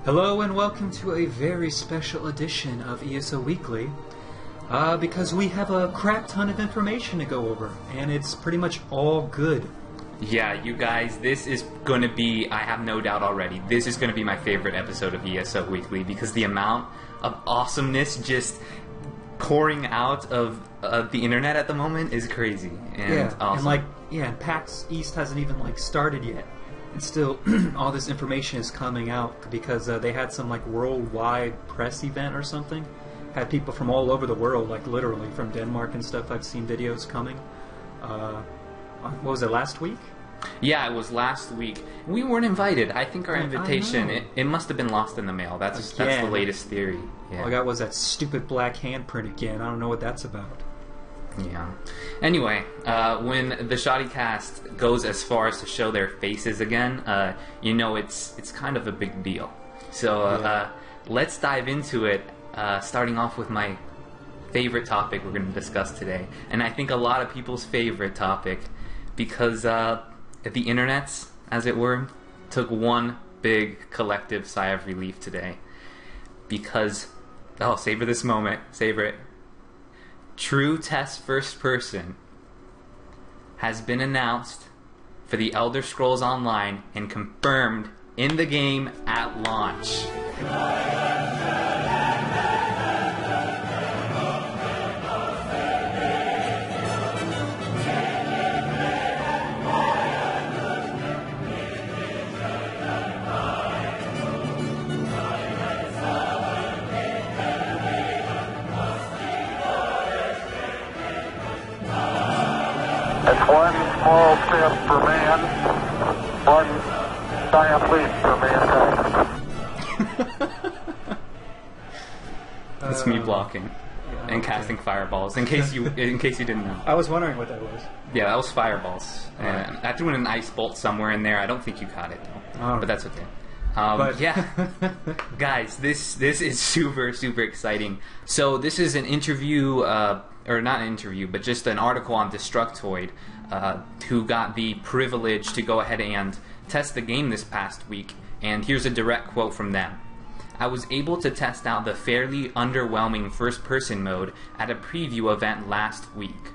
Hello and welcome to a very special edition of ESO Weekly, because we have a crap ton of information to go over, and it's pretty much all good. Yeah, you guys, this is going to be, I have no doubt already, this is going to be my favorite episode of ESO Weekly, because the amount of awesomeness just pouring out of the internet at the moment is crazy and awesome. And PAX East hasn't even started yet. And still, all this information is coming out because they had some worldwide press event or something. Had people from all over the world, literally from Denmark and stuff. I've seen videos coming. What was it, last week? Yeah, it was last week. We weren't invited. I think our invitation, it must have been lost in the mail. That's the latest theory. Yeah. All I got was that stupid black handprint again. I don't know what that's about. Yeah. Anyway, when the Shoddy cast goes as far as to show their faces again, you know it's kind of a big deal. So let's dive into it, starting off with my favorite topic we're going to discuss today. And I think a lot of people's favorite topic, because the internets, as it were, took one big collective sigh of relief today. Because, savor this moment, savor it. True TES First Person has been announced for the Elder Scrolls Online and confirmed in the game at launch. It's one small step for man, one giant leap for mankind. That's me blocking and casting fireballs. In case you didn't know. I was wondering what that was. Yeah, that was fireballs. I threw in an ice bolt somewhere in there. I don't think you caught it though, but that's okay. Yeah, guys, this is super exciting. So this is an interview. Or not an interview, but just an article on Destructoid, who got the privilege to go ahead and test the game this past week, and here's a direct quote from them. I was able to test out the fairly underwhelming first-person mode at a preview event last week,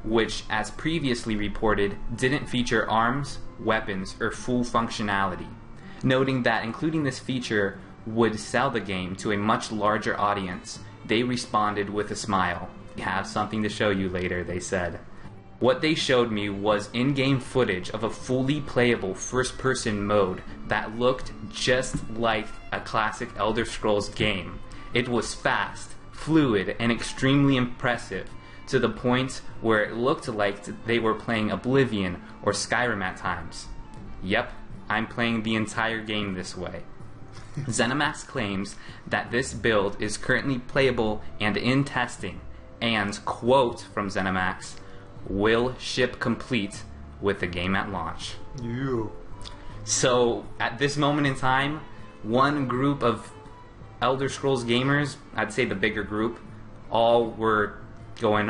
which, as previously reported, didn't feature arms, weapons, or full functionality, noting that including this feature would sell the game to a much larger audience. They responded with a smile. We have something to show you later, they said. What they showed me was in-game footage of a fully playable first-person mode that looked just like a classic Elder Scrolls game. It was fast, fluid, and extremely impressive, to the point where it looked like they were playing Oblivion or Skyrim at times. Yep, I'm playing the entire game this way. ZeniMax claims that this build is currently playable and in testing, and, quote from ZeniMax, will ship complete with the game at launch. So, at this moment in time, one group of Elder Scrolls gamers, I'd say the bigger group, all were going,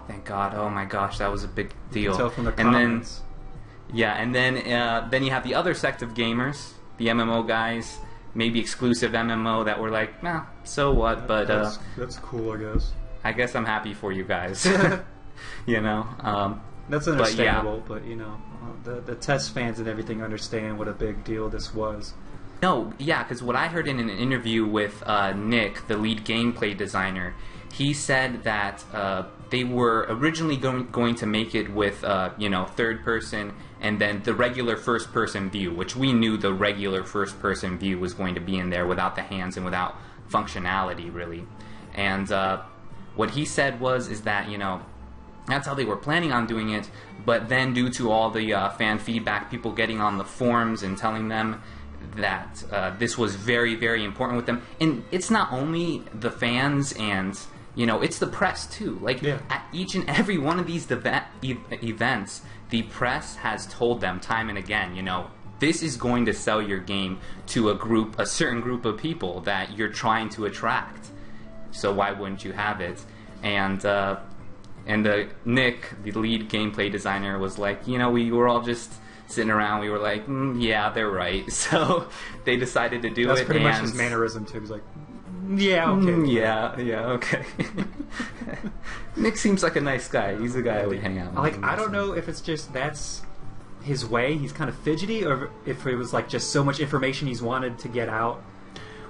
thank God, oh my gosh, that was a big deal. Tell from the comments. And then you have the other sect of gamers, the MMO guys, maybe exclusive MMO that were like, nah, so what, but... That's cool, I guess. I guess I'm happy for you guys. You know? That's understandable, but the TES fans and everything understand what a big deal this was. No, yeah, because what I heard in an interview with Nick, the lead gameplay designer, he said that they were originally going to make it with, third person and then the regular first person view, which we knew the regular first person view was going to be in there without the hands and without functionality, really. And what he said is that, that's how they were planning on doing it, but then due to all the fan feedback, people getting on the forums and telling them that this was very, very important with them. And it's not only the fans and, it's the press too. At each and every one of these events, the press has told them time and again, this is going to sell your game to a certain group of people that you're trying to attract. So why wouldn't you have it? And Nick, the lead gameplay designer, was like, we were all just sitting around. We were like, yeah, they're right. So they decided to do That's it. That's pretty much his mannerism too. He's like, yeah, okay. Yeah, okay. Nick seems like a nice guy. He's a guy I would hang out with. Like, I don't know if it's just that's his way. He's kind of fidgety, or if it was like just so much information he's wanted to get out.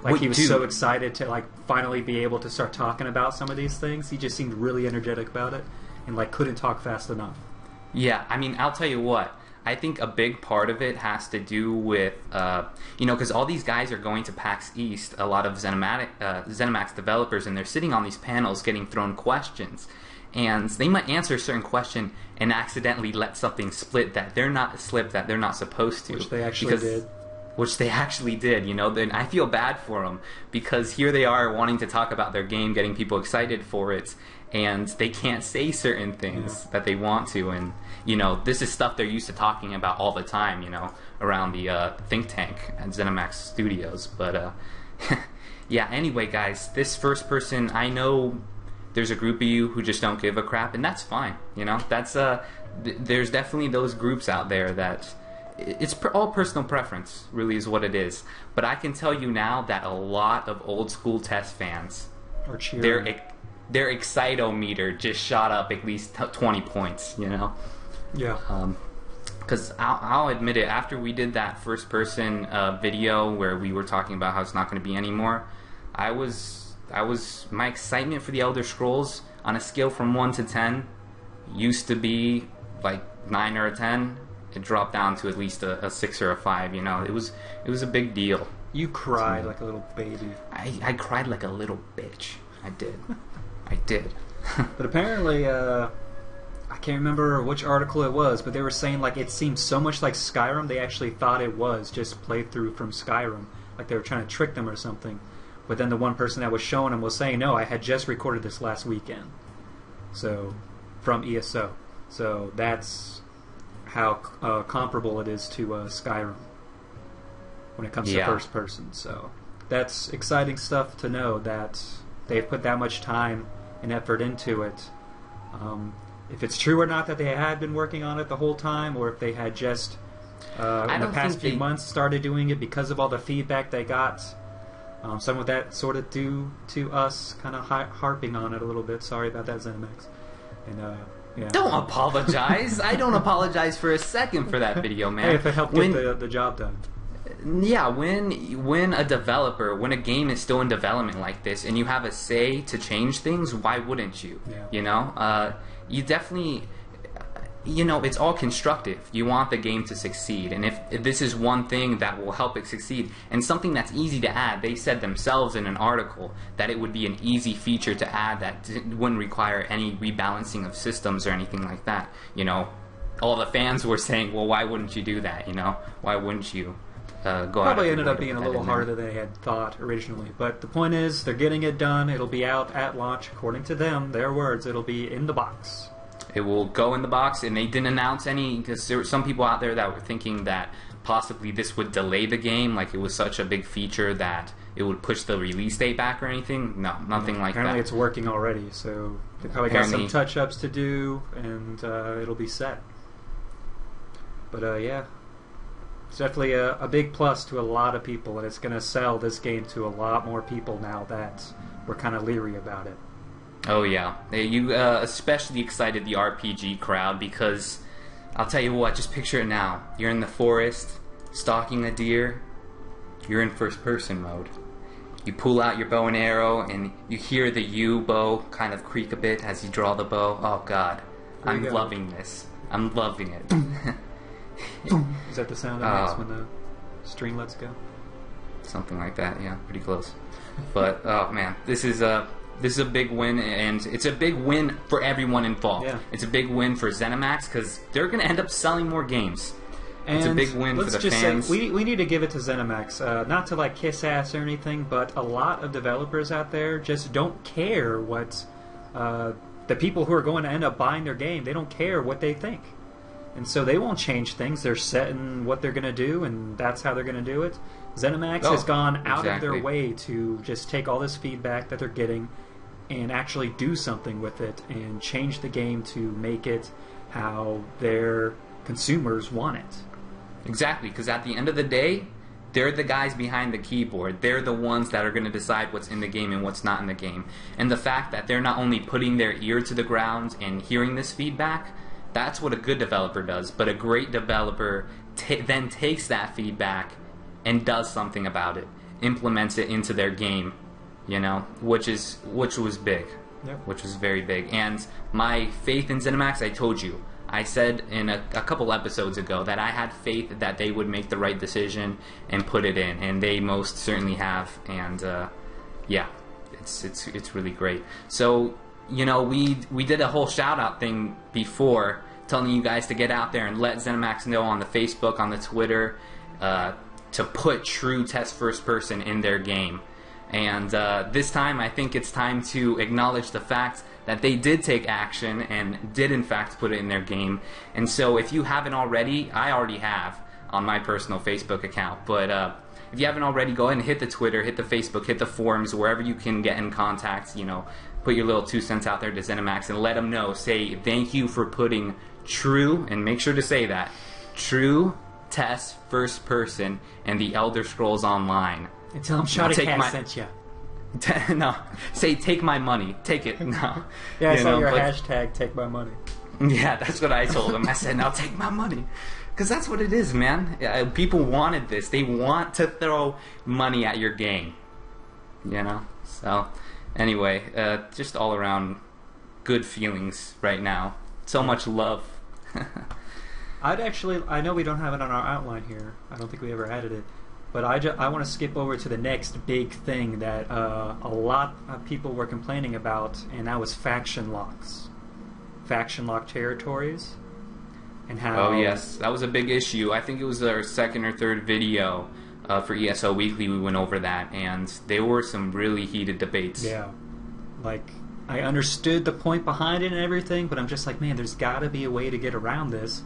Like, he was so excited to like finally be able to start talking about some of these things. He just seemed really energetic about it, and like couldn't talk fast enough. Yeah, I mean, I'll tell you what. I think a big part of it has to do with, because all these guys are going to PAX East, a lot of ZeniMax developers, and they're sitting on these panels getting thrown questions. And they might answer a certain question and accidentally let something slip that they're not supposed to. Which they actually did. Which they actually did, Then I feel bad for them, because here they are wanting to talk about their game, getting people excited for it, and they can't say certain things that they want to. And, this is stuff they're used to talking about all the time, around the think tank at ZeniMax Studios. But, yeah, anyway, guys, this first person, I know there's a group of you who just don't give a crap, and that's fine, That's, there's definitely those groups out there that... It's all personal preference, really, is what it is. But I can tell you now that a lot of old school TES fans, their excitometer just shot up at least 20 points, Yeah. Because I'll admit it, after we did that first person video where we were talking about how it's not going to be anymore, my excitement for the Elder Scrolls on a scale from 1 to 10 used to be like 9 or a 10. It dropped down to at least a 6 or a 5. It was a big deal. You cried like a little baby. I cried like a little bitch. I did. I did. But apparently, I can't remember which article it was, but they were saying like it seemed so much like Skyrim. They actually thought it was just playthrough from Skyrim, like they were trying to trick them or something. But then the one person that was showing them was saying, "No, I had just recorded this last weekend." So, from ESO. So that's how comparable it is to Skyrim when it comes to first person. So that's exciting stuff to know that they've put that much time and effort into it. If it's true or not that they had been working on it the whole time, or if they had just in the past few months started doing it because of all the feedback they got. Some of that sort of due to us kind of harping on it a little bit. Sorry about that, ZeniMax. And yeah. Don't apologize. I don't apologize for a second for that video, man. Hey, if it helped get the job done. Yeah, when a game is still in development like this, and you have a say to change things, why wouldn't you? Yeah. You definitely, it's all constructive. You want the game to succeed, and if this is one thing that will help it succeed, and something that's easy to add, they said themselves in an article that it would be an easy feature to add that wouldn't require any rebalancing of systems or anything like that. All the fans were saying, well, why wouldn't you do that? Why wouldn't you go out? Probably ended up being a little harder than they had thought originally, but the point is, they're getting it done. It'll be out at launch, according to them, their words. It'll be in the box. It will go in the box, and they didn't announce any, because there were some people out there that were thinking that possibly this would delay the game, like it was such a big feature that it would push the release date back or anything. No, nothing like that. Apparently it's working already, so they probably got some touch-ups to do, and it'll be set. But yeah, it's definitely a big plus to a lot of people, and it's going to sell this game to a lot more people now that we're kind of leery about it. Oh yeah, you especially excited the RPG crowd, because I'll tell you what, just picture it now. You're in the forest, stalking a deer, you're in first person mode. You pull out your bow and arrow, and you hear the U bow kind of creak a bit as you draw the bow. Oh god, I'm loving this. I'm loving it. Is that the sound it makes when the string lets go? Something like that, yeah, pretty close. But, oh man, this is a big win, and it's a big win for everyone involved. Yeah. It's a big win for ZeniMax, because they're going to end up selling more games. And it's a big win for the fans. Say, we need to give it to ZeniMax, not to like kiss ass or anything, but a lot of developers out there just don't care what the people who are going to end up buying their game, they don't care what they think. And so they won't change things. They're set in what they're going to do, and that's how they're going to do it. ZeniMax has gone out of their way to just take all this feedback that they're getting and actually do something with it and change the game to make it how their consumers want it. Exactly, because at the end of the day, they're the guys behind the keyboard. They're the ones that are going to decide what's in the game and what's not in the game. And the fact that they're not only putting their ear to the ground and hearing this feedback, that's what a good developer does. But a great developer then takes that feedback and does something about it, implements it into their game, you know, which was big. Yep. Which was very big. And my faith in ZeniMax, I told you, I said in a couple episodes ago that I had faith that they would make the right decision and put it in, and they most certainly have. And yeah, it's really great. So, you know, we did a whole shout out thing before, telling you guys to get out there and let ZeniMax know on the Facebook, on the Twitter, to put true TES first person in their game. And this time, I think it's time to acknowledge the fact that they did take action and did in fact put it in their game. And so if you haven't already, I already have on my personal Facebook account, but if you haven't already, go ahead and hit the Twitter, hit the Facebook, hit the forums, wherever you can get in contact, you know, put your little 2 cents out there to ZeniMax and let them know, say thank you for putting true, and make sure to say that, true TES first person and the Elder Scrolls Online. And tell them Shoddy Cat sent you. No, say take my money, take it. No, yeah, I saw your hashtag take my money. Yeah, that's what I told them. I said, "Now take my money," because that's what it is, man. People wanted this. They want to throw money at your game, you know. So, anyway, just all around good feelings right now. So much love. I know we don't have it on our outline here. I don't think we ever added it. But I want to skip over to the next big thing that a lot of people were complaining about, and that was faction locks. Faction lock territories. And how... Oh, yes. That was a big issue. I think it was our second or third video for ESO Weekly we went over that, and there were some really heated debates. Yeah. Like, I understood the point behind it and everything, but I'm just like, man, there's got to be a way to get around this.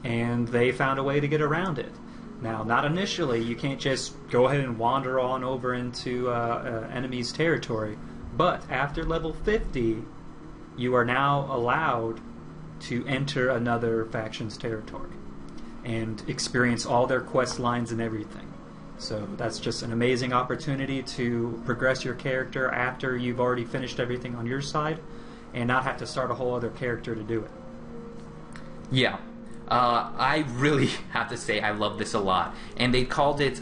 And they found a way to get around it. Now, not initially. You can't just go ahead and wander on over into enemy's territory. But after level 50, you are now allowed to enter another faction's territory and experience all their quest lines and everything. So that's just an amazing opportunity to progress your character after you've already finished everything on your side and not have to start a whole other character to do it. Yeah. I really have to say I love this a lot. And they called it,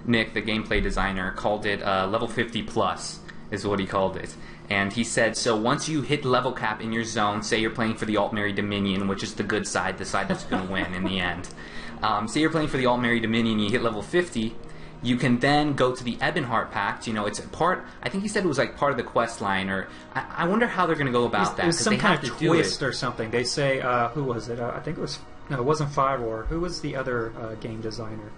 Nick, the gameplay designer, called it level 50 plus, is what he called it. And he said, so once you hit level cap in your zone, say you're playing for the Alt-Mary Dominion, which is the good side, the side that's going to win in the end. Say you're playing for the Alt-Mary Dominion, you hit level 50, you can then go to the Ebonheart Pact. You know, it's a part. I think he said it was like part of the quest line, or I wonder how they're going to go about that. It was some kind of twist or something. They say, who was it? I think it was. No, it wasn't Firewar. Who was the other game designer?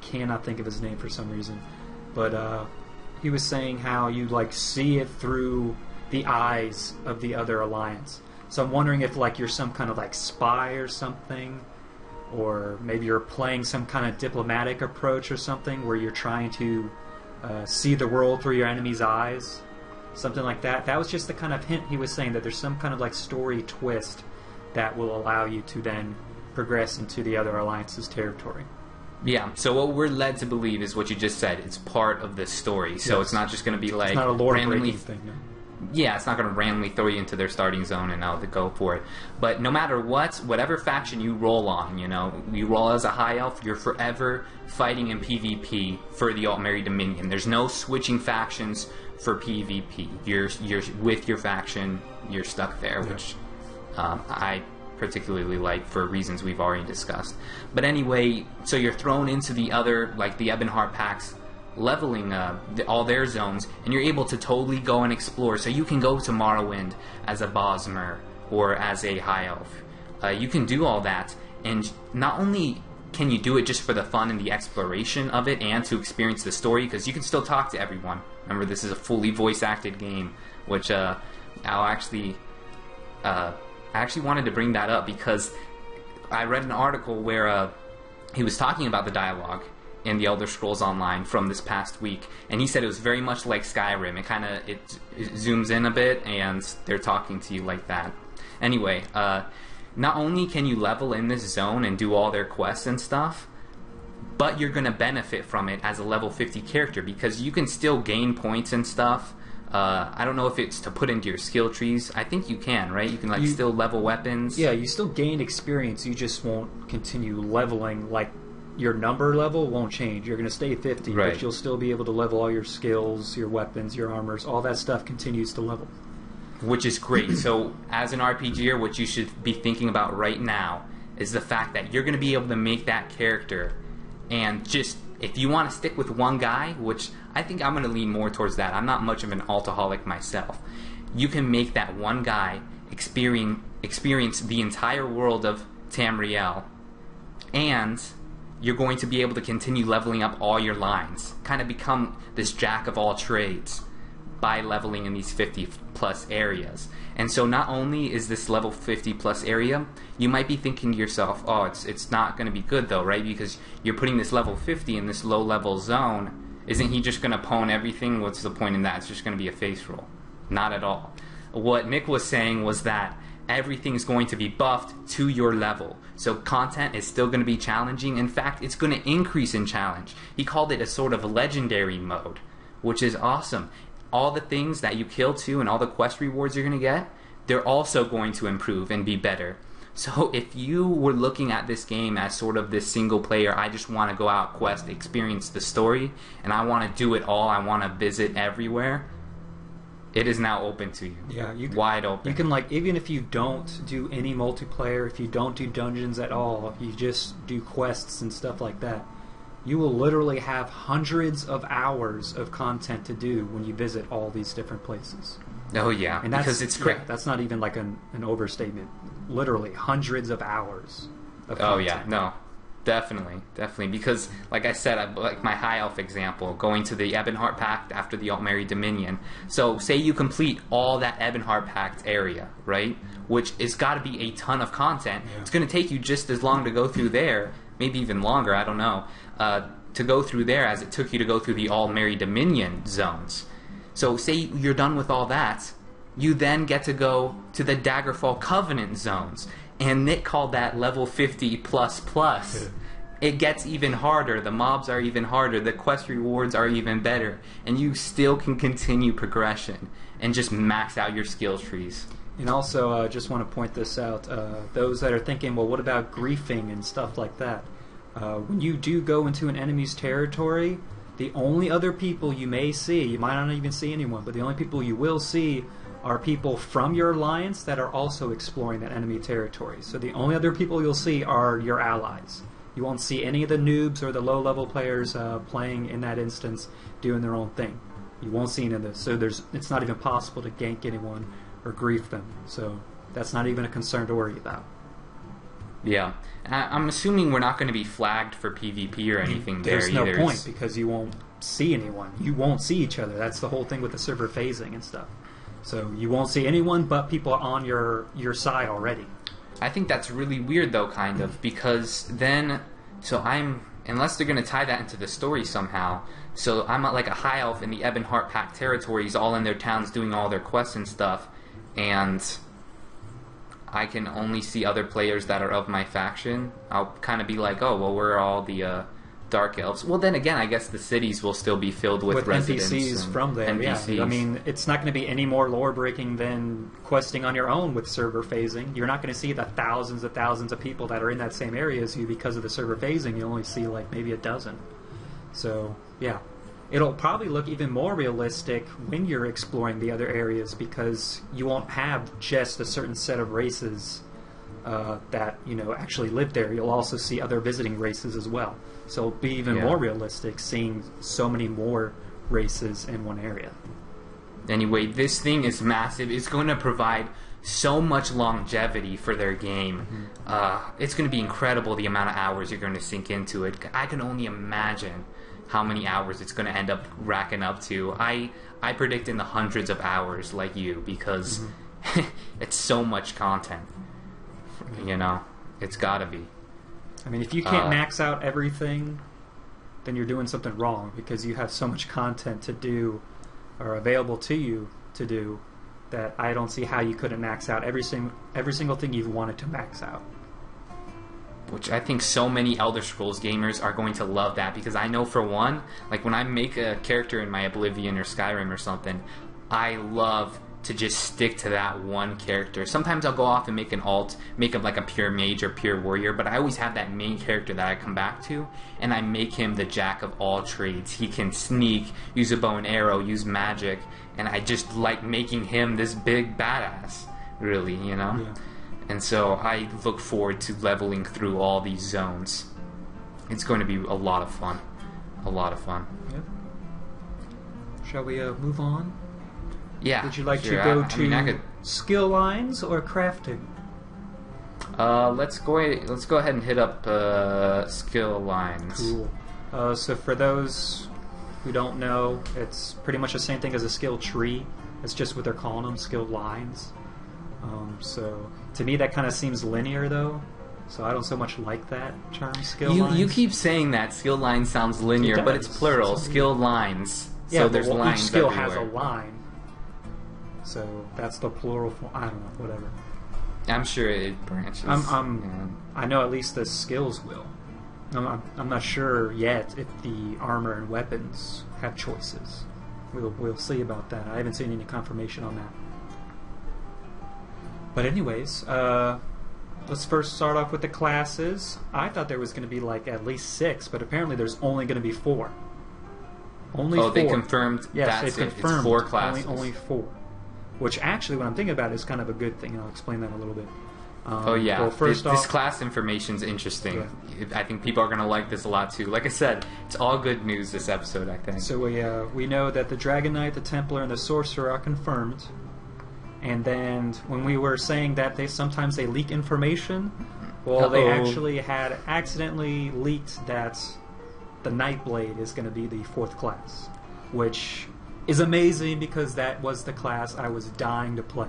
Cannot think of his name for some reason. But he was saying how you like see it through the eyes of the other alliance. So I'm wondering if like you're some kind of like spy or something. Or maybe you're playing some kind of diplomatic approach or something where you're trying to see the world through your enemy's eyes. Something like that. That was just the kind of hint he was saying, that there's some kind of like story twist that will allow you to then progress into the other alliance's territory. Yeah, so what we're led to believe is what you just said. It's part of the story. So yes. It's not just going to be like it's not a lore-breaking thing, no. Yeah, it's not going to randomly throw you into their starting zone and now to go for it. But no matter what, whatever faction you roll on, you know, you roll as a high elf, you're forever fighting in PvP for the Alt-Mary Dominion. There's no switching factions for PvP. You're with your faction, you're stuck there, which I particularly like for reasons we've already discussed. But anyway, so you're thrown into the other, like the Ebonheart Pacts, leveling all their zones, and you're able to totally go and explore. So you can go to Morrowind as a Bosmer or as a High Elf. You can do all that, and not only can you do it just for the fun and the exploration of it and to experience the story, because you can still talk to everyone. Remember, this is a fully voice-acted game, which I actually wanted to bring that up because I read an article where he was talking about the dialogue in the Elder Scrolls Online from this past week, and he said it was very much like Skyrim. It zooms in a bit, and they're talking to you like that. Anyway, not only can you level in this zone and do all their quests and stuff, but you're going to benefit from it as a level 50 character because you can still gain points and stuff. I don't know if it's to put into your skill trees. I think you can, right? You can still level weapons. Yeah, you still gain experience. You just won't continue leveling. Like your number level won't change. You're going to stay 50, right, but you'll still be able to level all your skills, your weapons, your armors. All that stuff continues to level. Which is great. So as an RPGer, what you should be thinking about right now is the fact that you're going to be able to make that character, and just if you want to stick with one guy, which I think I'm going to lean more towards that. I'm not much of an altaholic myself. You can make that one guy experience the entire world of Tamriel, and you're going to be able to continue leveling up all your lines. Kind of become this jack of all trades by leveling in these 50 plus areas. And so not only is this level 50 plus area, you might be thinking to yourself, oh, it's not going to be good though, right? Because you're putting this level 50 in this low level zone. Isn't he just going to pwn everything? What's the point in that? It's just going to be a face roll. Not at all. What Nick was saying was that everything's going to be buffed to your level. So content is still going to be challenging. In fact, it's going to increase in challenge. He called it a sort of legendary mode, which is awesome. All the things that you kill too and all the quest rewards you're going to get, they're also going to improve and be better. So if you were looking at this game as sort of this single player, I just want to go out, quest, experience the story, and I want to do it all, I want to visit everywhere, it is now open to you. Yeah, wide open. You can, like, even if you don't do any multiplayer, if you don't do dungeons at all, if you just do quests and stuff like that, you will literally have hundreds of hours of content to do when you visit all these different places. Oh yeah, and because it's great. Yeah, that's not even like an overstatement. Literally hundreds of hours of content. Oh yeah, no, definitely. Because like I said, like my high elf example, going to the Ebonheart Pact after the Altmerry Dominion. So say you complete all that Ebonheart Pact area, right? Which is got to be a ton of content. Yeah. It's going to take you just as long to go through there, maybe even longer. I don't know. To go through there as it took you to go through the Altmerry Dominion zones. So say you're done with all that, you then get to go to the Daggerfall Covenant zones, and Nick called that level 50 plus plus. It gets even harder, the mobs are even harder, the quest rewards are even better, and you still can continue progression and just max out your skill trees. And also, just want to point this out, those that are thinking, well, what about griefing and stuff like that? When you do go into an enemy's territory, the only other people you may see, you might not even see anyone, but the only people you will see are people from your alliance that are also exploring that enemy territory. So the only other people you'll see are your allies. You won't see any of the noobs or the low-level players playing in that instance doing their own thing. You won't see any of this. So it's not even possible to gank anyone or grief them. So that's not even a concern to worry about. Yeah. I'm assuming we're not going to be flagged for PvP or anything there either. There's no point because you won't see anyone. You won't see each other. That's the whole thing with the server phasing and stuff. So you won't see anyone but people on your side already. I think that's really weird though, kind of, because then, unless they're going to tie that into the story somehow, so I'm like a high elf in the Ebonheart Pact territories, all in their towns doing all their quests and stuff, and I can only see other players that are of my faction. I'll kind of be like, oh, well, we're all the Dark Elves. Well, then again, I guess the cities will still be filled with residents NPCs from there. NPCs. Yeah, I mean, it's not going to be any more lore breaking than questing on your own with server phasing. You're not going to see the thousands of people that are in that same area as you because of the server phasing. You only see like maybe a dozen. So yeah, it'll probably look even more realistic when you're exploring the other areas because you won't have just a certain set of races that actually live there. You'll also see other visiting races as well. So it'll be even more realistic seeing so many more races in one area. Anyway, this thing is massive. It's going to provide so much longevity for their game. Mm-hmm. It's going to be incredible the amount of hours you're going to sink into it. I can only imagine how many hours it's going to end up racking up to. I predict in the hundreds of hours like you because it's so much content. It's got to be. I mean, if you can't max out everything, then you're doing something wrong because you have so much content to do or available to you to do that I don't see how you couldn't max out every single thing you've wanted to max out. Which I think so many Elder Scrolls gamers are going to love that, because I know for one, like when I make a character in my Oblivion or Skyrim or something, I love to just stick to that one character. Sometimes I'll go off and make an alt, make him like a pure mage or pure warrior, but I always have that main character that I come back to, and I make him the jack of all trades. He can sneak, use a bow and arrow, use magic, and I just like making him this big badass, really, you know? Yeah. And so I look forward to leveling through all these zones. It's going to be a lot of fun. A lot of fun. Yep. Shall we move on? Yeah. Would you like sure. to go I to mean, I could... skill lines or crafting? Let's go ahead and hit up skill lines. Cool. So for those who don't know, it's pretty much the same thing as a skill tree. It's just what they're calling them, skill lines. So to me that kind of seems linear though. So I don't so much like that term, skill lines. You keep saying that skill line sounds linear, but it's plural. Skill lines. Yeah, so there's lines each skill everywhere. has a line. So that's the plural form. I don't know, whatever. I'm sure it branches. I know at least the skills will. I'm not sure yet if the armor and weapons have choices. We'll see about that. I haven't seen any confirmation on that. But anyways, let's first start off with the classes. I thought there was going to be like at least 6, but apparently there's only going to be 4. Only 4. They confirmed. Yes, that's they confirmed. It's 4 classes. Only 4. Which actually, when I'm thinking about it, is kind of a good thing, and I'll explain that in a little bit. Oh yeah, well, first off, this class information is interesting. Yeah. I think people are going to like this a lot too. Like I said, it's all good news this episode, I think. So we know that the Dragon Knight, the Templar, and the Sorcerer are confirmed. And then when we were saying that sometimes they leak information, well, they actually had accidentally leaked that the Nightblade is going to be the 4th class, which is amazing because that was the class I was dying to play.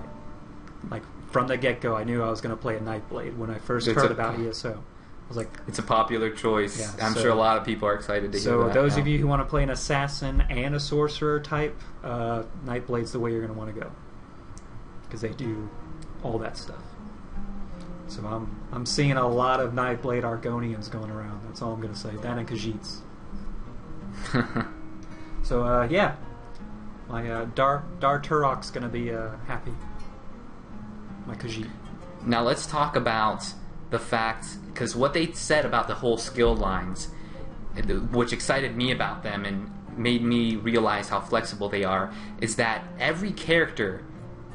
Like, from the get-go, I knew I was going to play a Nightblade when I first heard about ESO. I was like... It's a popular choice. Yeah, I'm sure a lot of people are excited to hear that. So those of you who want to play an Assassin and a Sorcerer type, Nightblade's the way you're going to want to go. Because they do all that stuff. So I'm seeing a lot of Nightblade Argonians going around. That's all I'm going to say. That and Khajiits. So, yeah. My Dar Turok's going to be happy. My Khajiit. Now let's talk about the fact, because what they said about the whole skill lines, which excited me about them and made me realize how flexible they are, is that every character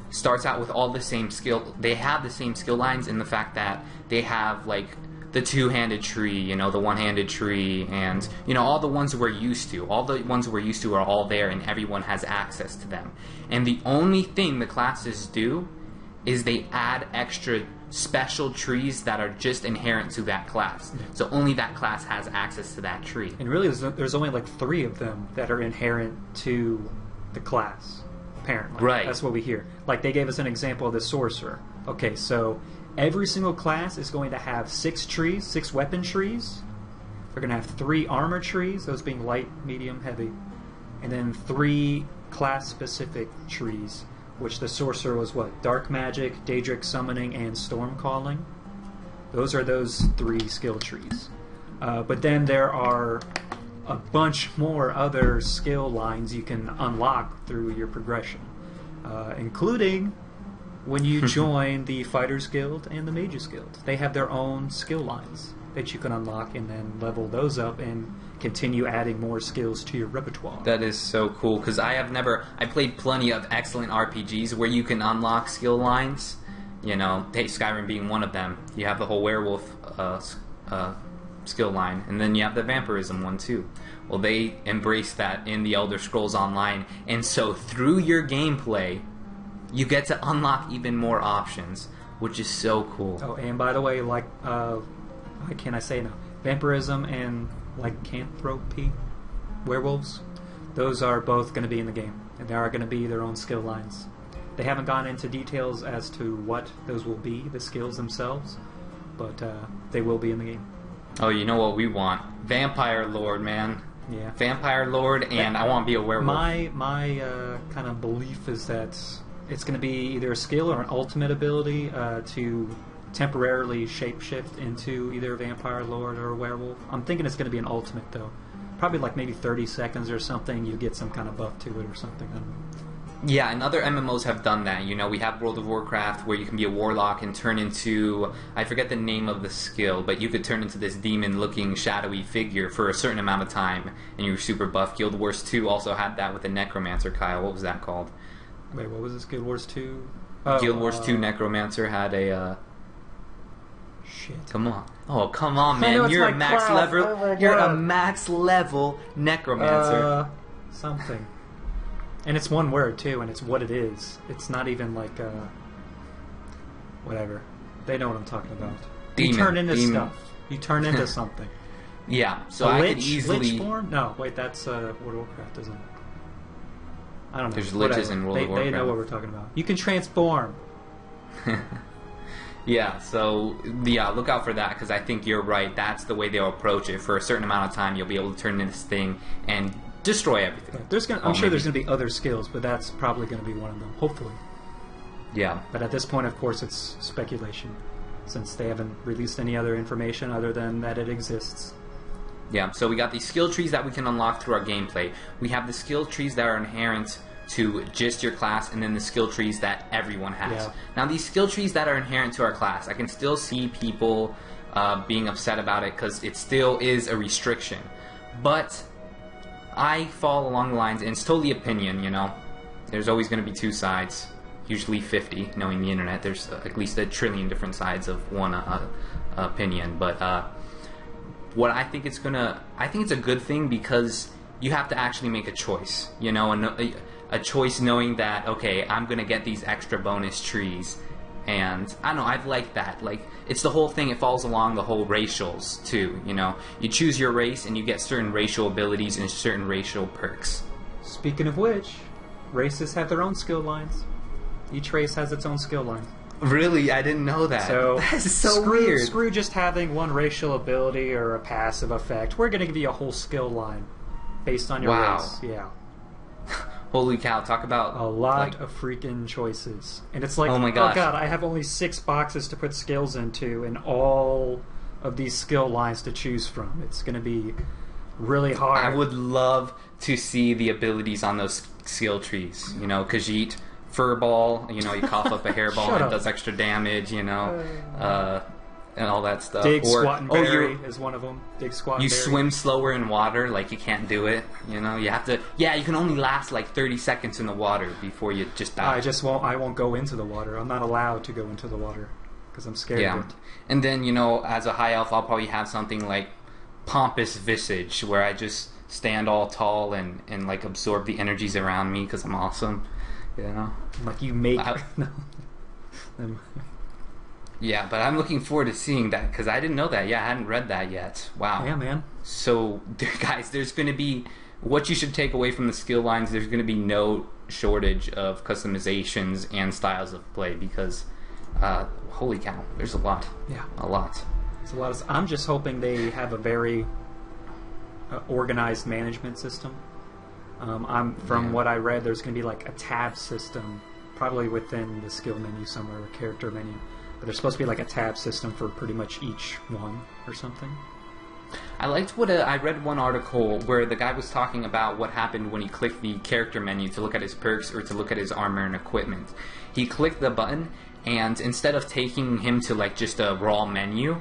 starts out with all the same skill. They have the same skill lines in the fact that they have like the 2-handed tree, the 1-handed tree, and all the ones we're used to. All the ones we're used to are all there, and everyone has access to them. And the only thing the classes do is they add extra special trees that are just inherent to that class. So only that class has access to that tree. And really, there's only like 3 of them that are inherent to the class, apparently. Right. That's what we hear. Like, they gave us an example of the Sorcerer. Okay, so every single class is going to have 6 trees, 6 weapon trees. They're going to have 3 armor trees, those being light, medium, heavy. And then 3 class-specific trees, which the Sorcerer was what? Dark Magic, Daedric Summoning, and Storm Calling. Those are those 3 skill trees. But then there are a bunch more other skill lines you can unlock through your progression, including when you join the Fighters Guild and the Mages Guild. They have their own skill lines that you can unlock and then level those up and continue adding more skills to your repertoire. That is so cool, because I played plenty of excellent RPGs where you can unlock skill lines. Skyrim being one of them. You have the whole werewolf skill line, and then you have the vampirism one too. Well, they embrace that in the Elder Scrolls Online, and so through your gameplay, you get to unlock even more options, which is so cool. Oh, and by the way, like, what can I say now? Vampirism and lycanthropy, werewolves, those are both going to be in the game, and they are going to be their own skill lines. They haven't gone into details as to what those will be, the skills themselves, but they will be in the game. Oh, you know what we want? Vampire Lord, man. Yeah. Vampire Lord, and I want to be a werewolf. My kind of belief is that it's going to be either a skill or an ultimate ability to temporarily shapeshift into either a vampire lord or a werewolf. I'm thinking it's going to be an ultimate, though. Probably like maybe 30 seconds or something, you get some kind of buff to it or something. I don't know. Yeah, and other MMOs have done that. You know, we have World of Warcraft where you can be a warlock and turn into, I forget the name of the skill, but you could turn into this demon-looking shadowy figure for a certain amount of time, and you're super buff. Guild Wars 2 also had that with the Necromancer, Kyle. What was that called? Wait, what was this? Guild Wars 2? Guild Wars 2 Necromancer had a... Shit. Come on. Oh, come on, man. You're a max level. Oh, you're a max level Necromancer. Something. And it's one word, too, and it's what it is. It's not even like, whatever. They know what I'm talking about. You turn into stuff. You turn into something. Yeah, so I could easily... Lich form? No, wait, that's World of Warcraft, isn't it? I don't know. There's liches in World of Warcraft. They know what we're talking about. You can transform. Yeah, so, yeah, look out for that, because I think you're right. That's the way they'll approach it. For a certain amount of time, you'll be able to turn into this thing and destroy everything. Yeah, I'm sure there's going to be other skills, but that's probably going to be one of them, hopefully. Yeah. But at this point, of course, it's speculation, since they haven't released any other information other than that it exists. Yeah, so we got these skill trees that we can unlock through our gameplay. We have the skill trees that are inherent to just your class, and then the skill trees that everyone has. Yeah. Now, these skill trees that are inherent to our class, I can still see people being upset about it, because it still is a restriction. But I fall along the lines, and it's totally opinion, you know. There's always going to be two sides, usually 50, knowing the internet. There's at least a trillion different sides of one opinion. But what I think it's a good thing, because you have to actually make a choice, you know, and a choice knowing that, okay, I'm going to get these extra bonus trees. And I don't know, I've liked that. Like, it's the whole thing, it falls along the whole racials too, you know. You choose your race and you get certain racial abilities and certain racial perks. Speaking of which, races have their own skill lines. Each race has its own skill line. Really? I didn't know that. So that's so weird. Screw just having one racial ability or a passive effect. We're going to give you a whole skill line based on your race. Yeah. Holy cow, talk about... A lot of freaking choices. And it's like, oh my gosh. Oh god, I have only 6 boxes to put skills into and all of these skill lines to choose from. It's going to be really hard. I would love to see the abilities on those skill trees. You know, Khajiit, Furball, you know, you cough up a hairball and it does extra damage, you know, and all that stuff. Dig, Squat, and Berry is one of them. Dig, Squat, and Berry. You swim slower in water, like you can't do it, you know. You have to, yeah, you can only last like 30 seconds in the water before you just die. I won't go into the water. I'm not allowed to go into the water because I'm scared of it. And then, you know, as a high elf, I'll probably have something like Pompous Visage, where I just stand all tall and like absorb the energies around me because I'm awesome, you know. Like you make... Yeah, but I'm looking forward to seeing that, because I didn't know that. Yeah, I hadn't read that yet. Wow. Yeah, man. So, guys, there's going to be... What you should take away from the skill lines, there's going to be no shortage of customizations and styles of play, because, holy cow, there's a lot. Yeah. A lot. It's a lot. I'm just hoping they have a very organized management system. From what I read, there's going to be like a tab system, probably within the skill menu somewhere, or character menu. But there's supposed to be like a tab system for pretty much each one or something. I liked what I read one article where the guy was talking about what happened when he clicked the character menu to look at his perks or to look at his armor and equipment. He clicked the button, and instead of taking him to like just a raw menu,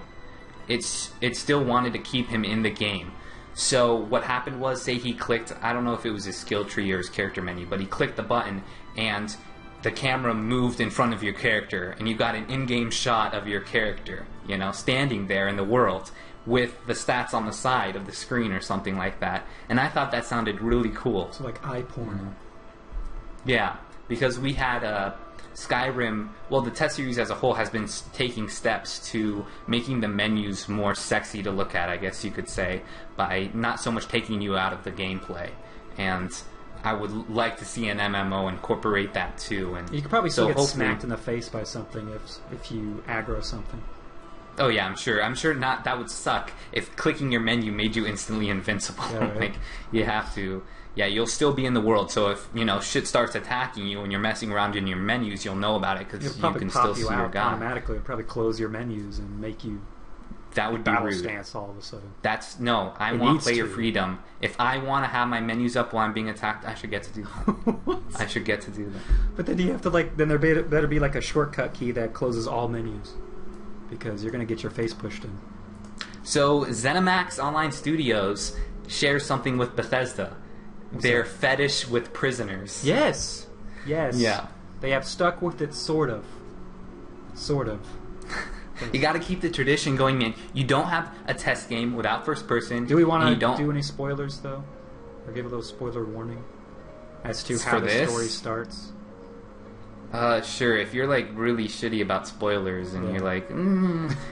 it still wanted to keep him in the game. So what happened was, say he clicked, I don't know if it was his skill tree or his character menu, but he clicked the button and the camera moved in front of your character, and you got an in-game shot of your character, you know, standing there in the world with the stats on the side of the screen or something like that. And I thought that sounded really cool. So like eye porn. Yeah, because we had Skyrim, well, the TES series as a whole has been taking steps to making the menus more sexy to look at, I guess you could say, by not so much taking you out of the gameplay. And I would like to see an MMO incorporate that too. And you could probably still get smacked in the face by something if you aggro something. Oh yeah, I'm sure. I'm sure not. That would suck if clicking your menu made you instantly invincible. Yeah, right. Like you have to. Yeah, you'll still be in the world. So if shit starts attacking you and you're messing around in your menus, you'll know about it because you can still see your guy. Automatically, it'll probably close your menus and make you. That would be battle rude. stance all of a sudden. I want player freedom. If I want to have my menus up while I'm being attacked, I should get to do that. I should get to do that. But then you have to then there better be like a shortcut key that closes all menus, because you're gonna get your face pushed in. So ZeniMax Online Studios shares something with Bethesda. Their fetish with prisoners. Yes. Yeah. They have stuck with it, sort of. You got to keep the tradition going, man. You don't have a test game without first person. Do we want to do any spoilers, though? Or give a little spoiler warning as to how the story starts? Sure. If you're like really shitty about spoilers and you're like,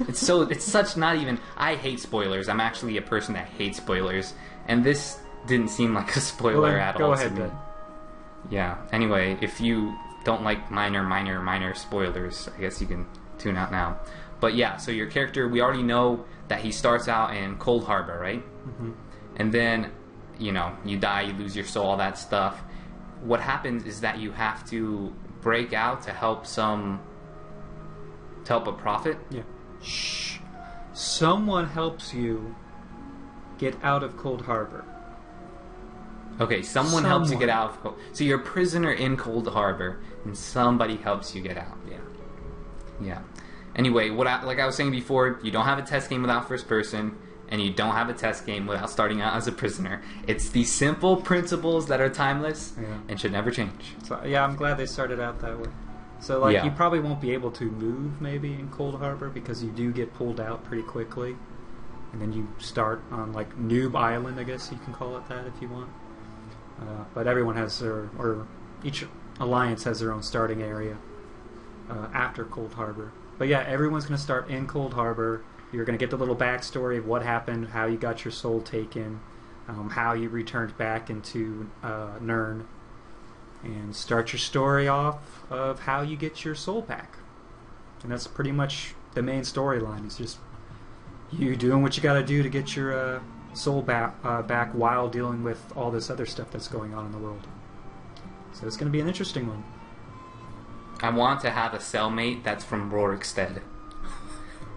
it's such not even. I hate spoilers. I'm actually a person that hates spoilers, and this didn't seem like a spoiler at all. Go ahead, then. Yeah. Anyway, if you don't like minor spoilers, I guess you can tune out now. But yeah, so your character, we already know that he starts out in Cold Harbor, right? Mm-hmm. And then, you die, you lose your soul, all that stuff. What happens is that you have to break out to help a prophet. Yeah. Shh. Someone helps you get out of Cold Harbor. Okay, someone helps you get out of Cold. So you're a prisoner in Cold Harbor, and somebody helps you get out. Yeah. Anyway, like I was saying before, you don't have a test game without first person, and you don't have a test game without starting out as a prisoner. It's these simple principles that are timeless and should never change. So, yeah, I'm glad they started out that way. So, you probably won't be able to move maybe in Cold Harbor because you do get pulled out pretty quickly, and then you start on Noob Island, I guess you can call it that if you want. But everyone has each alliance has their own starting area after Cold Harbor. But yeah, everyone's going to start in Cold Harbor. You're going to get the little backstory of what happened, how you got your soul taken, how you returned back into Nern, and start your story off of how you get your soul back. And that's pretty much the main storyline. It's just you doing what you got to do to get your soul back while dealing with all this other stuff that's going on in the world. So it's going to be an interesting one. I want to have a cellmate that's from Rorikstead.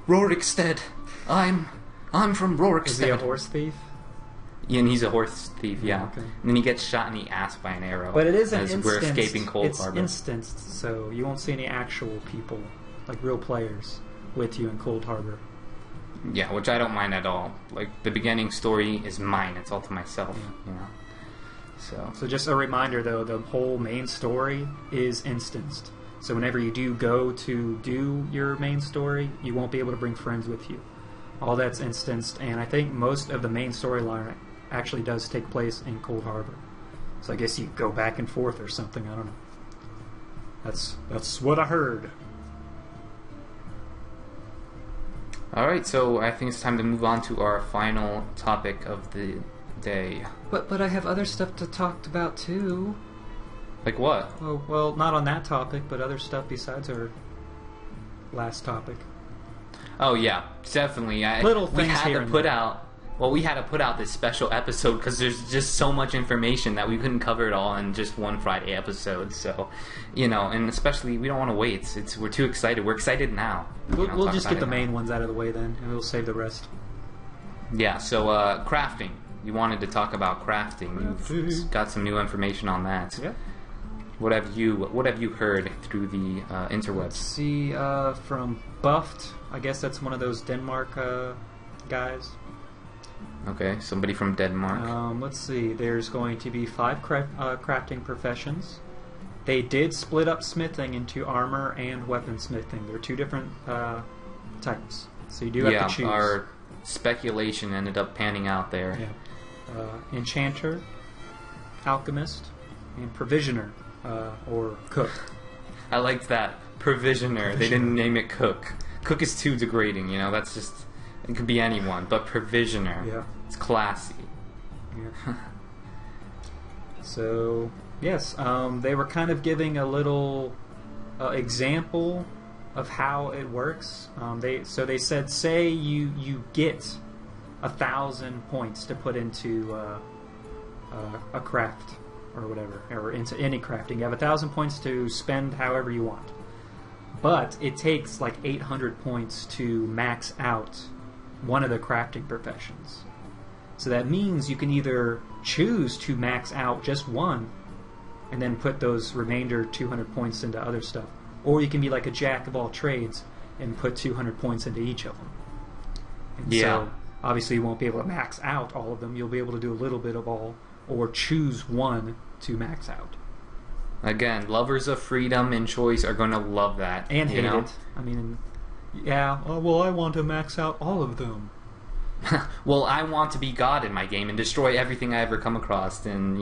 Rorikstead! I'm from Rorikstead. Is he a horse thief? Yeah, and he's a horse thief, yeah. Okay. And then he gets shot in the ass by an arrow. But it is an as we're escaping Cold Harbor. It's instanced, so you won't see any actual people, like real players, with you in Cold Harbor. Yeah, which I don't mind at all. Like, the beginning story is mine. It's all to myself, So just a reminder, though, the whole main story is instanced. So whenever you do go to do your main story, you won't be able to bring friends with you. All that's instanced, and I think most of the main storyline actually does take place in Cold Harbor. So I guess you go back and forth or something, I don't know. That's what I heard. Alright, so I think it's time to move on to our final topic of the day. But I have other stuff to talk about, too. Like what? Well, not on that topic, but other stuff besides our last topic. Oh yeah, definitely. Little things here and there. We had to put out this special episode because there's just so much information that we couldn't cover it all in just one Friday episode. So, and especially we don't want to wait. We're too excited. We're excited now. We'll just get the main ones out of the way then, and we'll save the rest. Yeah. So crafting. You wanted to talk about crafting. You've got some new information on that. Yeah. What have you heard through the interwebs? Let's see, from Buffed. I guess that's one of those Denmark guys. Okay, somebody from Denmark. Let's see. There's going to be 5 crafting professions. They did split up smithing into armor and weaponsmithing. They're 2 different types, so you do have to choose. Yeah, our speculation ended up panning out there. Yeah. Enchanter, alchemist, and provisioner. Or cook. I liked that. Provisioner. They didn't name it cook. Cook is too degrading, that's just... It could be anyone, but provisioner. Yeah. It's classy. Yeah. So, yes, they were kind of giving a little example of how it works. They said, say you get 1,000 points to put into a craft or whatever, or into any crafting. You have 1,000 points to spend however you want, but it takes like 800 points to max out one of the crafting professions. So that means you can either choose to max out just one and then put those remainder 200 points into other stuff, or you can be like a jack of all trades and put 200 points into each of them. And so obviously you won't be able to max out all of them. You'll be able to do a little bit of all, or choose one to max out. Again, lovers of freedom and choice are going to love that. And hate it. I mean, yeah, oh, well, I want to max out all of them. Well, I want to be God in my game and destroy everything I ever come across and,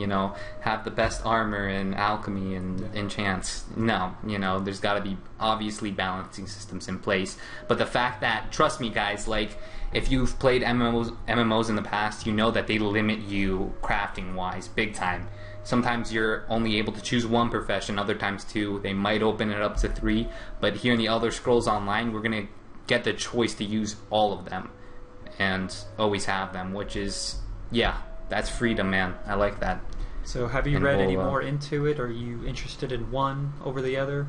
have the best armor and alchemy and enchants. No, there's got to be obviously balancing systems in place. But the fact that, trust me guys, like, if you've played MMOs in the past, you know that they limit you crafting-wise, big time. Sometimes you're only able to choose one profession, other times two. They might open it up to 3. But here in the Elder Scrolls Online, we're going to get the choice to use all of them. And always have them, which is, that's freedom, man. I like that. So have you read any more into it? Are you interested in one over the other?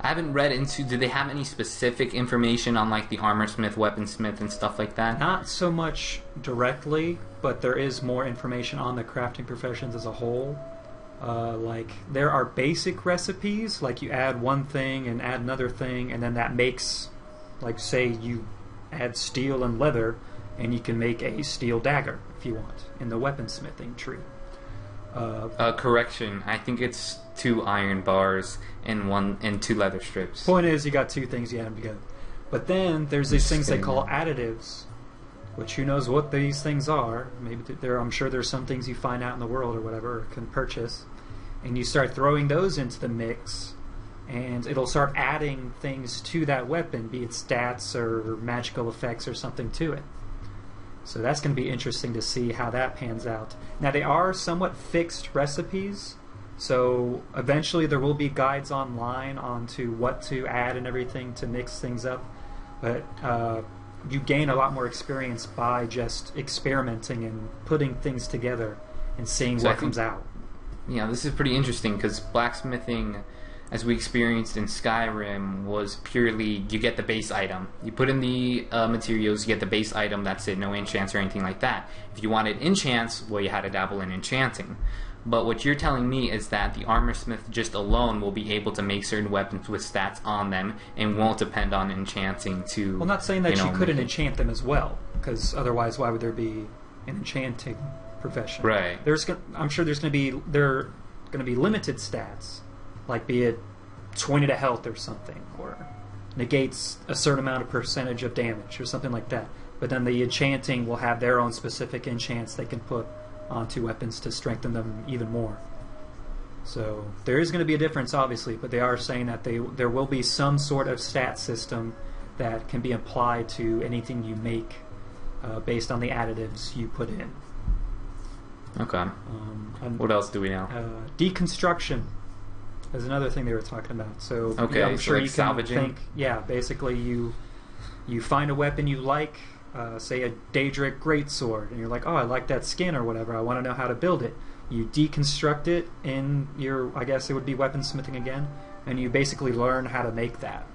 I haven't read into, do they have any specific information on like the armorsmith, weaponsmith, and stuff like that? Not so much directly, but there is more information on the crafting professions as a whole. Like, there are basic recipes, like you add one thing and add another thing, and then that makes, like, say you add steel and leather, and you can make a steel dagger if you want in the weaponsmithing tree. Correction, I think it's 2 iron bars and 2 leather strips. Point is, you got 2 things, you add them together. But then there's these things they call additives, which who knows what these things are. Maybe I'm sure there's some things you find out in the world or whatever, or can purchase, and you start throwing those into the mix, and it'll start adding things to that weapon, be it stats or magical effects or something to it. So that's going to be interesting to see how that pans out. Now, they are somewhat fixed recipes, so eventually there will be guides online onto what to add and everything to mix things up, but you gain a lot more experience by just experimenting and putting things together and seeing what comes out. Yeah, this is pretty interesting because blacksmithing, as we experienced in Skyrim, was purely you get the base item. You put in the materials, you get the base item, that's it, no enchants or anything like that. If you wanted enchants, well, you had to dabble in enchanting. But what you're telling me is that the armorsmith just alone will be able to make certain weapons with stats on them and won't depend on enchanting to... Well, not saying that you couldn't enchant them as well, because otherwise why would there be an enchanting profession? Right. I'm sure they're going to be limited stats, like be it 20 to health or something, or negates a certain amount of percentage of damage or something like that. But then the enchanting will have their own specific enchants they can put onto weapons to strengthen them even more. So there is going to be a difference, obviously, but they are saying that there will be some sort of stat system that can be applied to anything you make based on the additives you put in. Okay. What else do we know? Deconstruction is another thing they were talking about. So okay, I'm sure like you can salvaging. think, basically you find a weapon you like, say a Daedric greatsword, and you're like, oh, I like that skin or whatever, I want to know how to build it. You deconstruct it in your, I guess it would be weaponsmithing again, and you basically learn how to make that.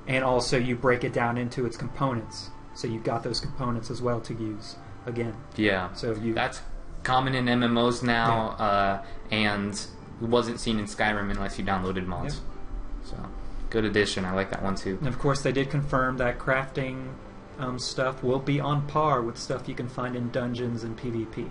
And also you break it down into its components, so you've got those components as well to use again. Yeah, so that's common in MMOs now, and it wasn't seen in Skyrim unless you downloaded mods. Yep. So, good addition. I like that one too. And of course, they did confirm that crafting stuff will be on par with stuff you can find in dungeons and PvP.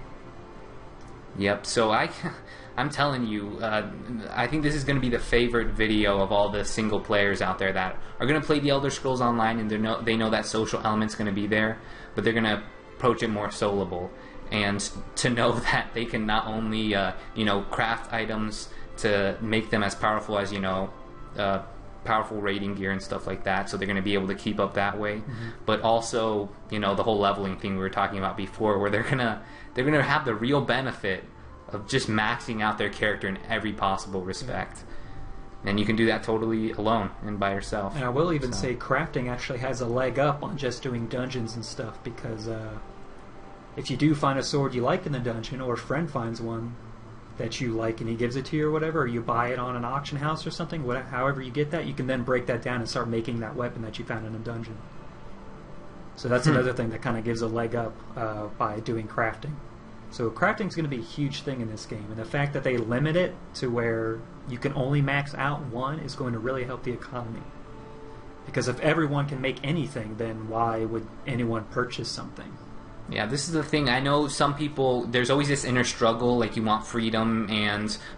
Yep. So I'm telling you, I think this is going to be the favorite video of all the single players out there that are going to play the Elder Scrolls Online, and they know that social element's going to be there, but they're going to approach it more soloable. And to know that they can not only craft items to make them as powerful as powerful raiding gear and stuff like that, so they're going to be able to keep up that way, but also the whole leveling thing we were talking about before, where they're gonna have the real benefit of just maxing out their character in every possible respect. And you can do that totally alone and by yourself. And I will even say crafting actually has a leg up on just doing dungeons and stuff, because if you do find a sword you like in the dungeon, or a friend finds one that you like and he gives it to you or whatever, or you buy it on an auction house or something, however you get that, you can then break that down and start making that weapon that you found in a dungeon. So that's another thing that kind of gives a leg up by doing crafting. So crafting is going to be a huge thing in this game, and the fact that they limit it to where you can only max out one is going to really help the economy. Because if everyone can make anything, then why would anyone purchase something? Yeah, this is the thing. I know some people, there's always this inner struggle, like you want freedom,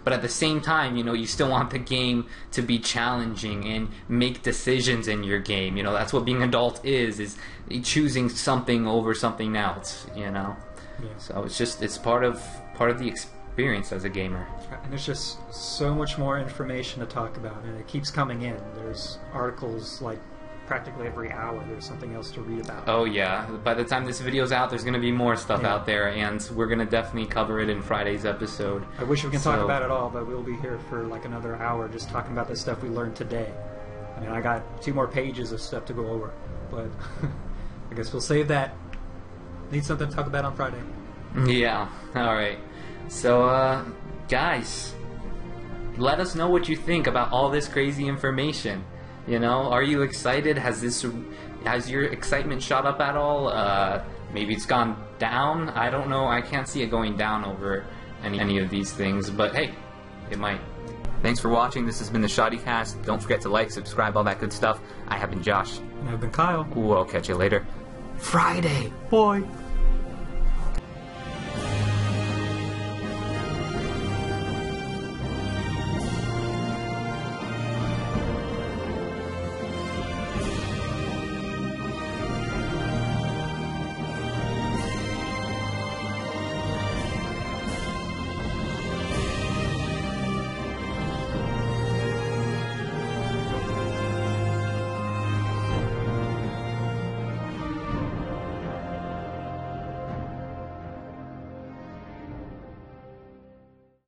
but at the same time, you know, you still want the game to be challenging and make decisions in your game. You know, that's what being an adult is choosing something over something else, you know. Yeah. So it's part of the experience as a gamer. And there's just so much more information to talk about, and it keeps coming in. There's articles like practically every hour there's something else to read about. Oh yeah, by the time this video's out there's going to be more stuff out there, and we're going to definitely cover it in Friday's episode. I wish we could talk about it all, but we'll be here for like another hour just talking about the stuff we learned today. I mean, I got 2 more pages of stuff to go over, but I guess we'll save that. Need something to talk about on Friday. Yeah, alright. So, guys, let us know what you think about all this crazy information. You know, are you excited? Has your excitement shot up at all? Maybe it's gone down? I don't know. I can't see it going down over any of these things, but hey, it might. Thanks for watching. This has been the Shoddy Cast. Don't forget to like, subscribe, all that good stuff. I have been Josh. And I've been Kyle. Ooh, I'll catch you later. Friday! Bye!